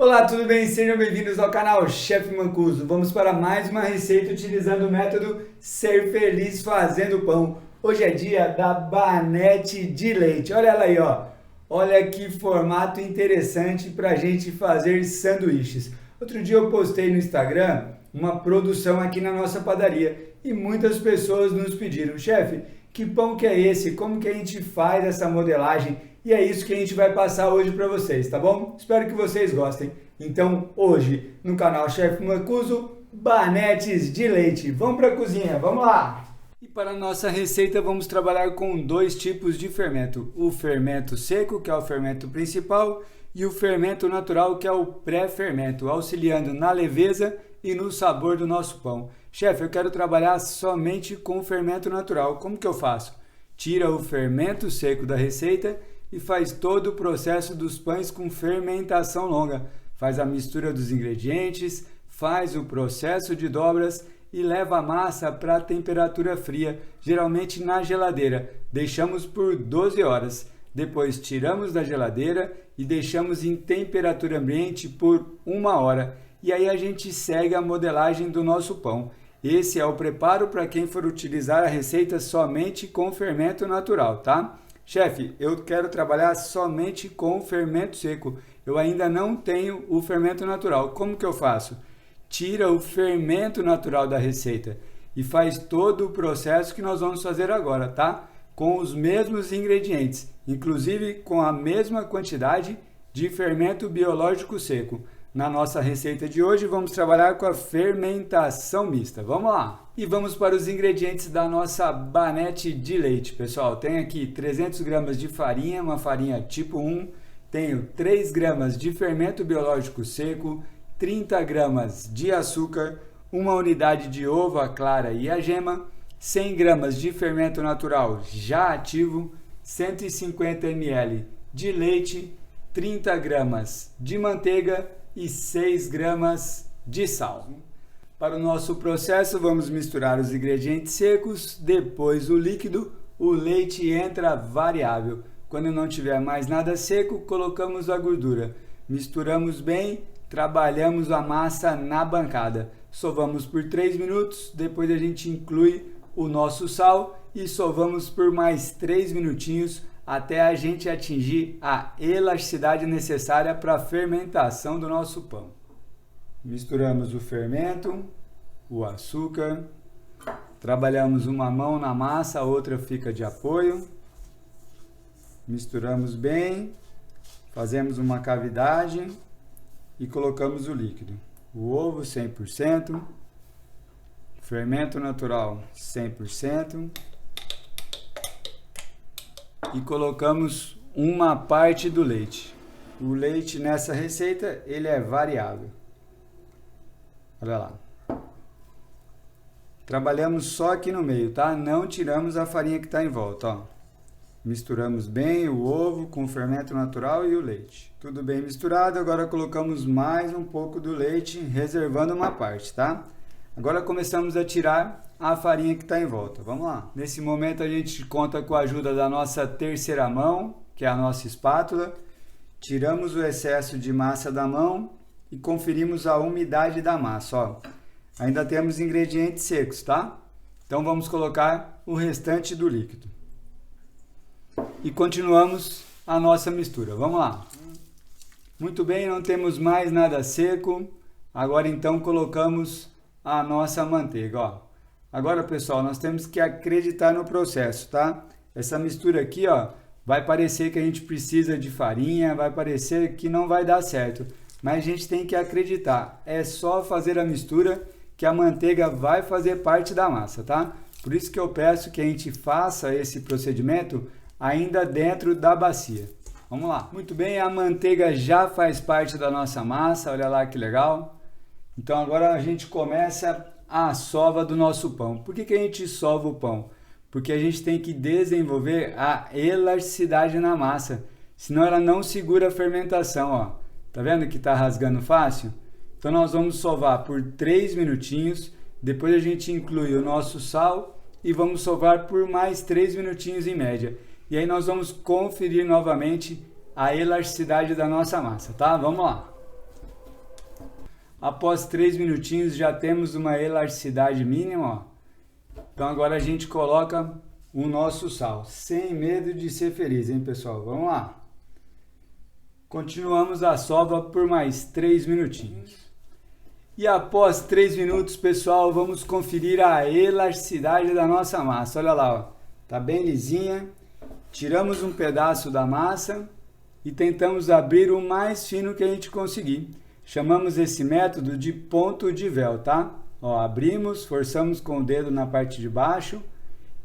Olá, tudo bem? Sejam bem-vindos ao canal Chefe Mancuso. Vamos para mais uma receita utilizando o método Ser Feliz Fazendo Pão. Hoje é dia da banete de leite. Olha ela aí, ó. Olha que formato interessante para a gente fazer sanduíches. Outro dia eu postei no Instagram uma produção aqui na nossa padaria e muitas pessoas nos pediram: chefe, que pão que é esse? Como que a gente faz essa modelagem? E é isso que a gente vai passar hoje para vocês, tá bom? Espero que vocês gostem. Então, hoje, no canal Chefe Mancuso, banetes de leite. Vamos para a cozinha, vamos lá! E para a nossa receita, vamos trabalhar com dois tipos de fermento. O fermento seco, que é o fermento principal, e o fermento natural, que é o pré-fermento, auxiliando na leveza e no sabor do nosso pão. Chefe, eu quero trabalhar somente com o fermento natural. Como que eu faço? Tira o fermento seco da receita e faz todo o processo dos pães com fermentação longa. Faz a mistura dos ingredientes, faz o processo de dobras e leva a massa para a temperatura fria, geralmente na geladeira. Deixamos por 12 horas. Depois tiramos da geladeira e deixamos em temperatura ambiente por 1 hora. E aí a gente segue a modelagem do nosso pão. Esse é o preparo para quem for utilizar a receita somente com fermento natural, tá? Chefe, eu quero trabalhar somente com fermento seco. Eu ainda não tenho o fermento natural. Como que eu faço? Tira o fermento natural da receita e faz todo o processo que nós vamos fazer agora, tá? Com os mesmos ingredientes, inclusive com a mesma quantidade de fermento biológico seco. Na nossa receita de hoje, vamos trabalhar com a fermentação mista. Vamos lá! E vamos para os ingredientes da nossa banete de leite, pessoal. Tem aqui 300 gramas de farinha, uma farinha tipo 1. Tenho 3 gramas de fermento biológico seco, 30 gramas de açúcar, uma unidade de ovo, a clara e a gema, 100 gramas de fermento natural já ativo, 150 ml de leite, 30 gramas de manteiga e 6 gramas de sal. Para o nosso processo, vamos misturar os ingredientes secos, depois o líquido, o leite entra variável. Quando não tiver mais nada seco, colocamos a gordura. Misturamos bem, trabalhamos a massa na bancada. Sovamos por 3 minutos, depois a gente inclui o nosso sal e sovamos por mais 3 minutinhos até a gente atingir a elasticidade necessária para a fermentação do nosso pão. Misturamos o fermento, o açúcar, trabalhamos uma mão na massa, a outra fica de apoio. Misturamos bem, fazemos uma cavidade e colocamos o líquido. O ovo 100%, fermento natural 100%. E colocamos uma parte do leite. O leite nessa receita, ele é variável. Olha lá. Trabalhamos só aqui no meio, tá? Não tiramos a farinha que está em volta, ó. Misturamos bem o ovo com o fermento natural e o leite. Tudo bem misturado, agora colocamos mais um pouco do leite, reservando uma parte, tá? Agora começamos a tirar a farinha que está em volta. Vamos lá. Nesse momento a gente conta com a ajuda da nossa terceira mão, que é a nossa espátula. Tiramos o excesso de massa da mão e conferimos a umidade da massa, ó. Ainda temos ingredientes secos, tá? Então vamos colocar o restante do líquido. E continuamos a nossa mistura. Vamos lá. Muito bem, não temos mais nada seco. Agora então colocamos a nossa manteiga, ó. Agora, pessoal, nós temos que acreditar no processo, tá? Essa mistura aqui, ó, vai parecer que a gente precisa de farinha, vai parecer que não vai dar certo, mas a gente tem que acreditar. É só fazer a mistura que a manteiga vai fazer parte da massa, tá? Por isso que eu peço que a gente faça esse procedimento ainda dentro da bacia. Vamos lá. Muito bem, a manteiga já faz parte da nossa massa, olha lá que legal. Então agora a gente começa a sova do nosso pão. Por que a gente sova o pão? Porque a gente tem que desenvolver a elasticidade na massa, senão ela não segura a fermentação, ó. Tá vendo que tá rasgando fácil? Então nós vamos sovar por 3 minutinhos, depois a gente inclui o nosso sal e vamos sovar por mais 3 minutinhos em média. E aí nós vamos conferir novamente a elasticidade da nossa massa, tá? Vamos lá. Após 3 minutinhos já temos uma elasticidade mínima, ó. Então agora a gente coloca o nosso sal, sem medo de ser feliz, hein, pessoal? Vamos lá. Continuamos a sova por mais 3 minutinhos. E após 3 minutos, pessoal, vamos conferir a elasticidade da nossa massa. Olha lá, ó. Tá bem lisinha. Tiramos um pedaço da massa e tentamos abrir o mais fino que a gente conseguir. Chamamos esse método de ponto de véu, tá? Ó, abrimos, forçamos com o dedo na parte de baixo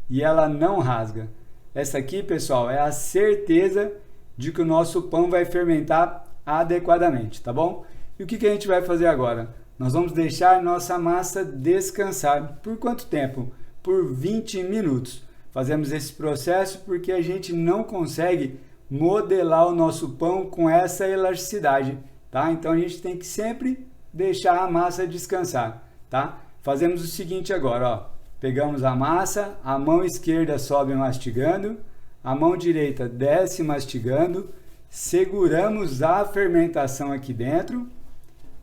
e ela não rasga. Essa aqui, pessoal, é a certeza de que o nosso pão vai fermentar adequadamente, tá bom? E o que a gente vai fazer agora? Nós vamos deixar nossa massa descansar. Por quanto tempo? Por 20 minutos. Fazemos esse processo porque a gente não consegue modelar o nosso pão com essa elasticidade, tá? Então a gente tem que sempre deixar a massa descansar, tá? Fazemos o seguinte agora, ó. Pegamos a massa, a mão esquerda sobe mastigando, a mão direita desce mastigando, seguramos a fermentação aqui dentro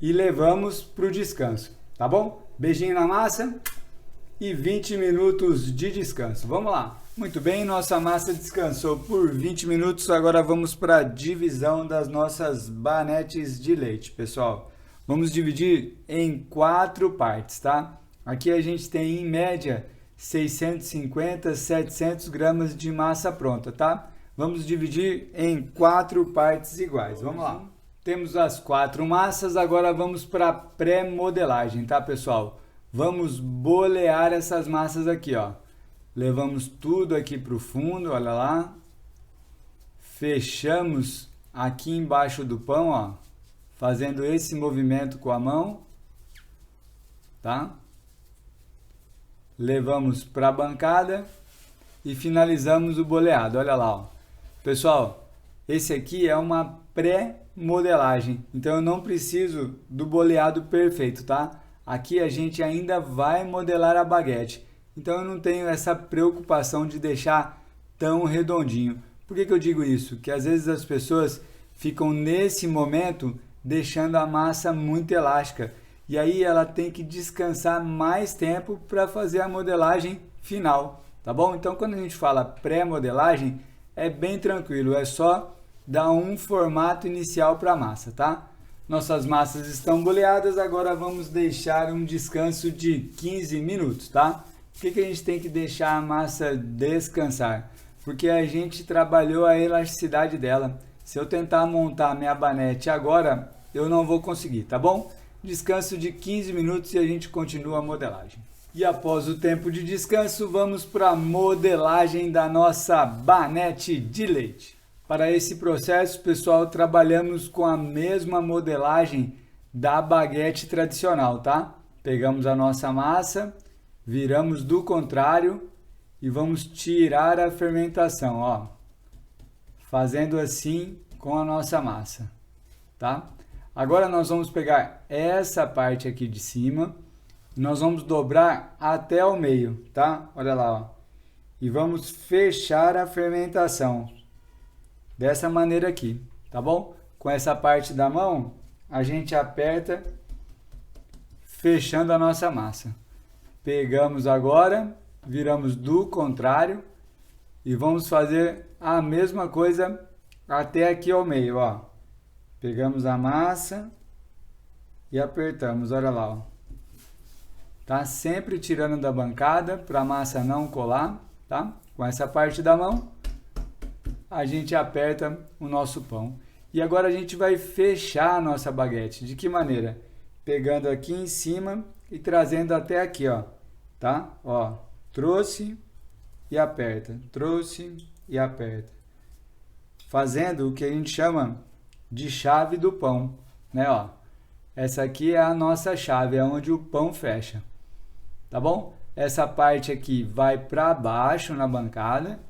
e levamos para o descanso, tá bom? Beijinho na massa e 20 minutos de descanso. Vamos lá. Muito bem, nossa massa descansou por 20 minutos. Agora vamos para a divisão das nossas banetes de leite, pessoal. Vamos dividir em 4 partes, tá? Aqui a gente tem, em média, 650, 700 gramas de massa pronta, tá? Vamos dividir em 4 partes iguais. Vamos lá. Temos as 4 massas, agora vamos para a pré-modelagem, tá, pessoal? Vamos bolear essas massas aqui, ó. Levamos tudo aqui para o fundo, olha lá. Fechamos aqui embaixo do pão, ó, fazendo esse movimento com a mão, tá? Levamos para a bancada e finalizamos o boleado, olha lá, ó. Pessoal, esse aqui é uma pré-modelagem, então eu não preciso do boleado perfeito, tá? Aqui a gente ainda vai modelar a baguete, então eu não tenho essa preocupação de deixar tão redondinho. Por que eu digo isso? Que às vezes as pessoas ficam nesse momento deixando a massa muito elástica e aí ela tem que descansar mais tempo para fazer a modelagem final, tá bom? Então quando a gente fala pré-modelagem é bem tranquilo, é só dar um formato inicial para a massa, tá? Nossas massas estão boleadas, agora vamos deixar um descanso de 15 minutos, tá? Por que a gente tem que deixar a massa descansar? Porque a gente trabalhou a elasticidade dela. Se eu tentar montar minha banete agora, eu não vou conseguir, tá bom? Descanso de 15 minutos e a gente continua a modelagem. E após o tempo de descanso, vamos para a modelagem da nossa banete de leite. Para esse processo, pessoal, trabalhamos com a mesma modelagem da baguete tradicional, tá? Pegamos a nossa massa, viramos do contrário e vamos tirar a fermentação, ó. Fazendo assim com a nossa massa, tá? Agora nós vamos pegar essa parte aqui de cima, nós vamos dobrar até o meio, tá? Olha lá, ó. E vamos fechar a fermentação. Dessa maneira aqui, tá bom? Com essa parte da mão, a gente aperta, fechando a nossa massa. Pegamos agora, viramos do contrário e vamos fazer a mesma coisa até aqui ao meio, ó. Pegamos a massa e apertamos, olha lá, ó. Tá? Sempre tirando da bancada para a massa não colar, tá? Com essa parte da mão, a gente aperta o nosso pão. E agora a gente vai fechar a nossa baguete. De que maneira? Pegando aqui em cima e trazendo até aqui, ó. Tá? Ó, trouxe e aperta. Trouxe e aperta. Fazendo o que a gente chama de chave do pão, né, ó? Essa aqui é a nossa chave, é onde o pão fecha. Tá bom? Essa parte aqui vai para baixo na bancada.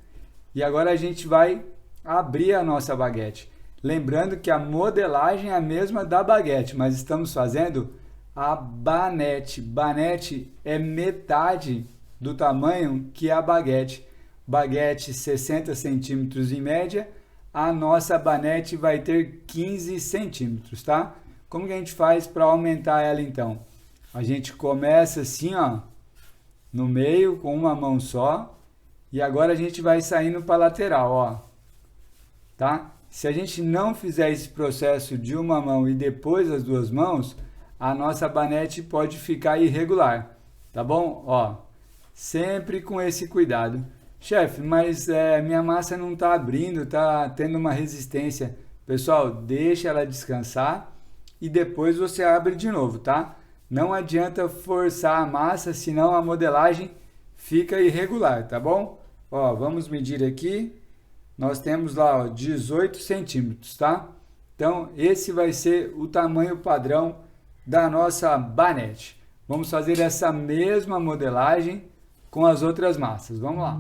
E agora a gente vai abrir a nossa baguete. Lembrando que a modelagem é a mesma da baguete, mas estamos fazendo a banete. Banete é metade do tamanho que a baguete. Baguete 60 centímetros em média, a nossa banete vai ter 15 centímetros, tá? Como que a gente faz para aumentar ela então? A gente começa assim, ó, no meio com uma mão só e agora a gente vai saindo para a lateral, ó, tá? Se a gente não fizer esse processo de uma mão e depois as duas mãos, a nossa banete pode ficar irregular, tá bom? Ó, sempre com esse cuidado. Chefe, mas minha massa não está abrindo, está tendo uma resistência. Pessoal, deixa ela descansar e depois você abre de novo, tá? Não adianta forçar a massa, senão a modelagem fica irregular, tá bom? Ó, vamos medir aqui. Nós temos lá, ó, 18 centímetros, tá? Então, esse vai ser o tamanho padrão da nossa banete. Vamos fazer essa mesma modelagem com as outras massas. Vamos lá.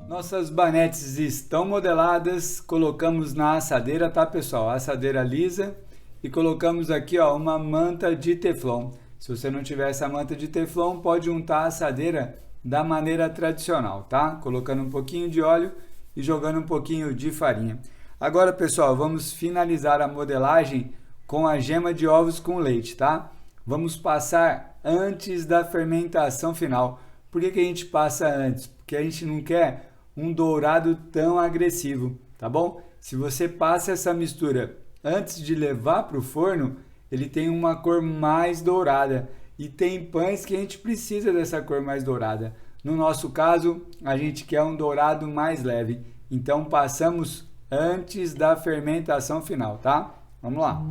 Nossas banetes estão modeladas, colocamos na assadeira, tá, pessoal? Assadeira lisa e colocamos aqui, ó, uma manta de teflon. Se você não tiver essa manta de teflon, pode untar a assadeira da maneira tradicional, tá? Colocando um pouquinho de óleo e jogando um pouquinho de farinha. Agora, pessoal, vamos finalizar a modelagem com a gema de ovos com leite, tá? Vamos passar antes da fermentação final. Por que a gente passa antes? Porque a gente não quer um dourado tão agressivo, tá bom? Se você passa essa mistura antes de levar para o forno, ele tem uma cor mais dourada e tem pães que a gente precisa dessa cor mais dourada. No nosso caso, a gente quer um dourado mais leve, então passamos antes da fermentação final, tá? Vamos lá.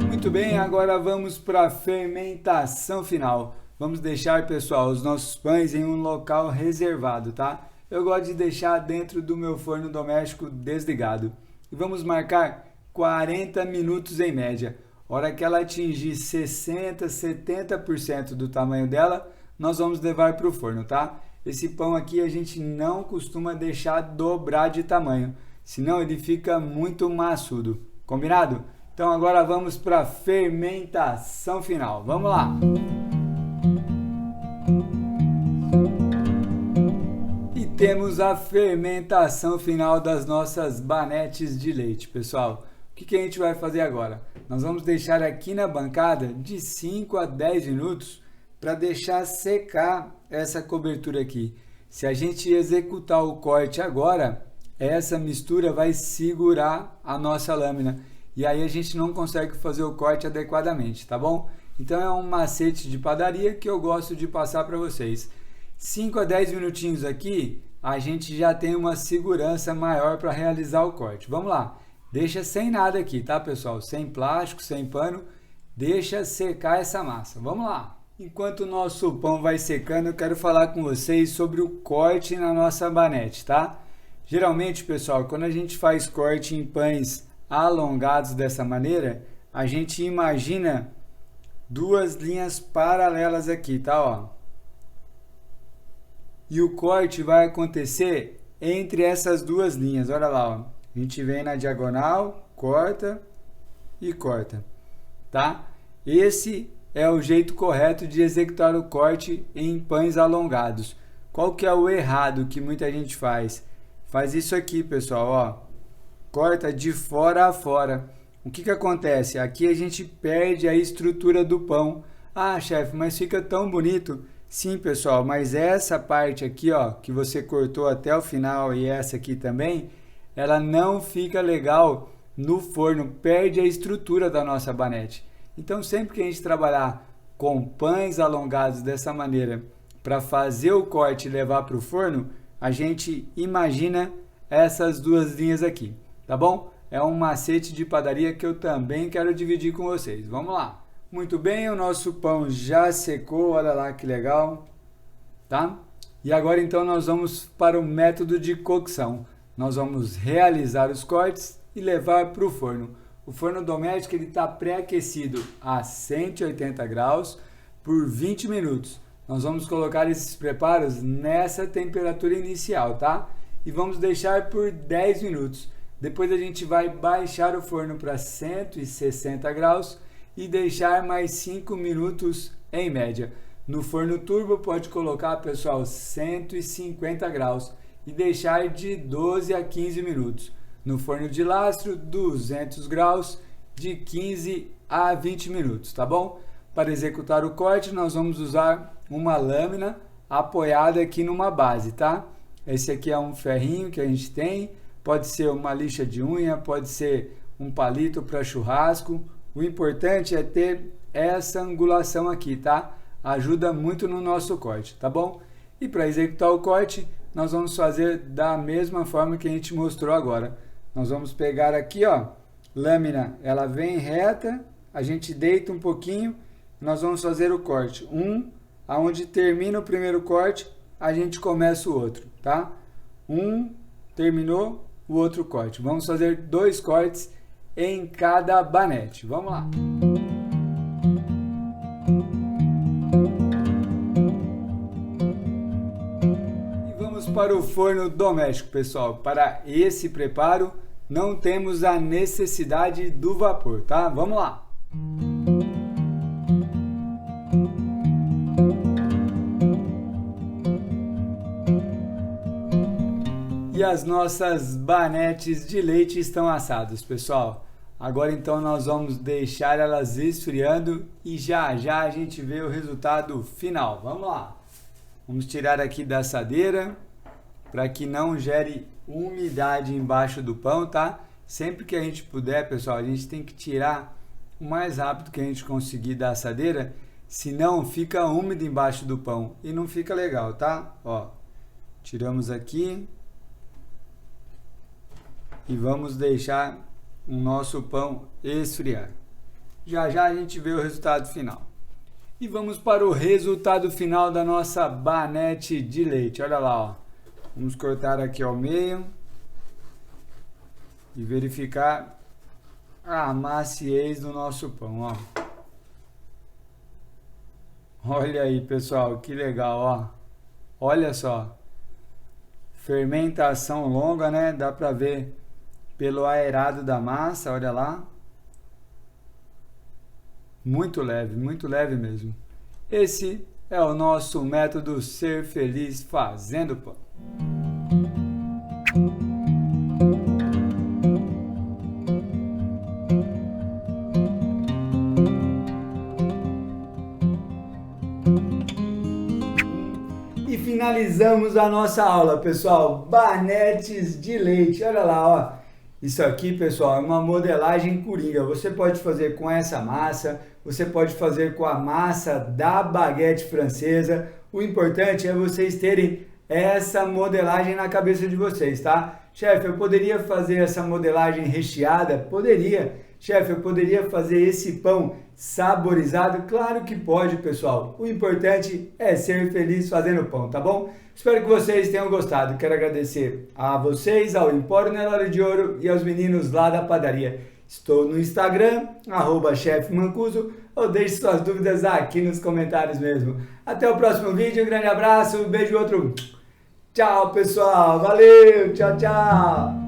Muito bem, agora vamos para a fermentação final. Vamos deixar, pessoal, os nossos pães em um local reservado, tá? Eu gosto de deixar dentro do meu forno doméstico desligado. E vamos marcar 40 minutos em média. A hora que ela atingir 60, 70% do tamanho dela, nós vamos levar para o forno, tá? Esse pão aqui a gente não costuma deixar dobrar de tamanho, senão ele fica muito maçudo. Combinado? Então agora vamos para a fermentação final. Vamos lá! E temos a fermentação final das nossas banetes de leite, pessoal. O que a gente vai fazer agora? Nós vamos deixar aqui na bancada de 5 a 10 minutos para deixar secar essa cobertura aqui. Se a gente executar o corte agora, essa mistura vai segurar a nossa lâmina e aí a gente não consegue fazer o corte adequadamente, tá bom? Então é um macete de padaria que eu gosto de passar para vocês. 5 a 10 minutinhos aqui, a gente já tem uma segurança maior para realizar o corte. Vamos lá, deixa sem nada aqui, tá, pessoal? Sem plástico, sem pano, deixa secar essa massa. Vamos lá! Enquanto o nosso pão vai secando, eu quero falar com vocês sobre o corte na nossa banete, tá? Geralmente, pessoal, quando a gente faz corte em pães alongados dessa maneira, a gente imagina duas linhas paralelas aqui, tá? Ó. E o corte vai acontecer entre essas duas linhas, olha lá, ó. A gente vem na diagonal, corta e corta, tá? Esse é o jeito correto de executar o corte em pães alongados. Qual que é o errado que muita gente faz? Faz isso aqui, pessoal, ó. Corta de fora a fora. O que acontece? Aqui a gente perde a estrutura do pão. Ah, chefe, mas fica tão bonito. Sim, pessoal, mas essa parte aqui, ó, que você cortou até o final e essa aqui também, ela não fica legal no forno, perde a estrutura da nossa banete. Então, sempre que a gente trabalhar com pães alongados dessa maneira, para fazer o corte e levar para o forno, a gente imagina essas duas linhas aqui, tá bom? É um macete de padaria que eu também quero dividir com vocês. Vamos lá! Muito bem, o nosso pão já secou, olha lá que legal, tá? E agora então nós vamos para o método de cocção. Nós vamos realizar os cortes e levar para o forno. O forno doméstico está pré-aquecido a 180 graus por 20 minutos. Nós vamos colocar esses preparos nessa temperatura inicial, tá? E vamos deixar por 10 minutos. Depois a gente vai baixar o forno para 160 graus e deixar mais 5 minutos em média. No forno turbo pode colocar, pessoal, 150 graus e deixar de 12 a 15 minutos. No forno de lastro, 200 graus, de 15 a 20 minutos, tá bom? Para executar o corte, nós vamos usar uma lâmina apoiada aqui numa base, tá? Esse aqui é um ferrinho que a gente tem, pode ser uma lixa de unha, pode ser um palito para churrasco. O importante é ter essa angulação aqui, tá? Ajuda muito no nosso corte, tá bom? E para executar o corte, nós vamos fazer da mesma forma que a gente mostrou agora. Nós vamos pegar aqui, ó, lâmina, ela vem reta, a gente deita um pouquinho, nós vamos fazer o corte. Aonde termina o primeiro corte, a gente começa o outro, tá? Terminou, o outro corte. Vamos fazer 2 cortes em cada banete. Vamos lá. Para o forno doméstico, pessoal. Para esse preparo não temos a necessidade do vapor, tá? Vamos lá. E as nossas banetes de leite estão assadas, pessoal. Agora então nós vamos deixar elas esfriando e já já a gente vê o resultado final. Vamos lá. Vamos tirar aqui da assadeira, para que não gere umidade embaixo do pão, tá? Sempre que a gente puder, pessoal, a gente tem que tirar o mais rápido que a gente conseguir da assadeira, senão fica úmido embaixo do pão e não fica legal, tá? Ó, tiramos aqui e vamos deixar o nosso pão esfriar. Já já a gente vê o resultado final. E vamos para o resultado final da nossa banete de leite. Olha lá, ó. Vamos cortar aqui ao meio e verificar a maciez do nosso pão, ó. Olha aí, pessoal, que legal, ó. Olha só. Fermentação longa, né? Dá para ver pelo aerado da massa, olha lá. Muito leve mesmo. Esse é o nosso método Ser Feliz Fazendo Pão. E finalizamos a nossa aula, pessoal. Banetes de leite. Olha lá, ó. Isso aqui, pessoal, é uma modelagem coringa. Você pode fazer com essa massa, você pode fazer com a massa da baguete francesa. O importante é vocês terem essa modelagem na cabeça de vocês, tá? Chefe, eu poderia fazer essa modelagem recheada? Poderia. Chefe, eu poderia fazer esse pão saborizado? Claro que pode, pessoal. O importante é ser feliz fazendo pão, tá bom? Espero que vocês tenham gostado. Quero agradecer a vocês, ao Empório Nelore de Ouro e aos meninos lá da padaria. Estou no Instagram, @chefmancuso, ou deixe suas dúvidas aqui nos comentários mesmo. Até o próximo vídeo, um grande abraço, um beijo, outro. Tchau, pessoal. Valeu, tchau, tchau.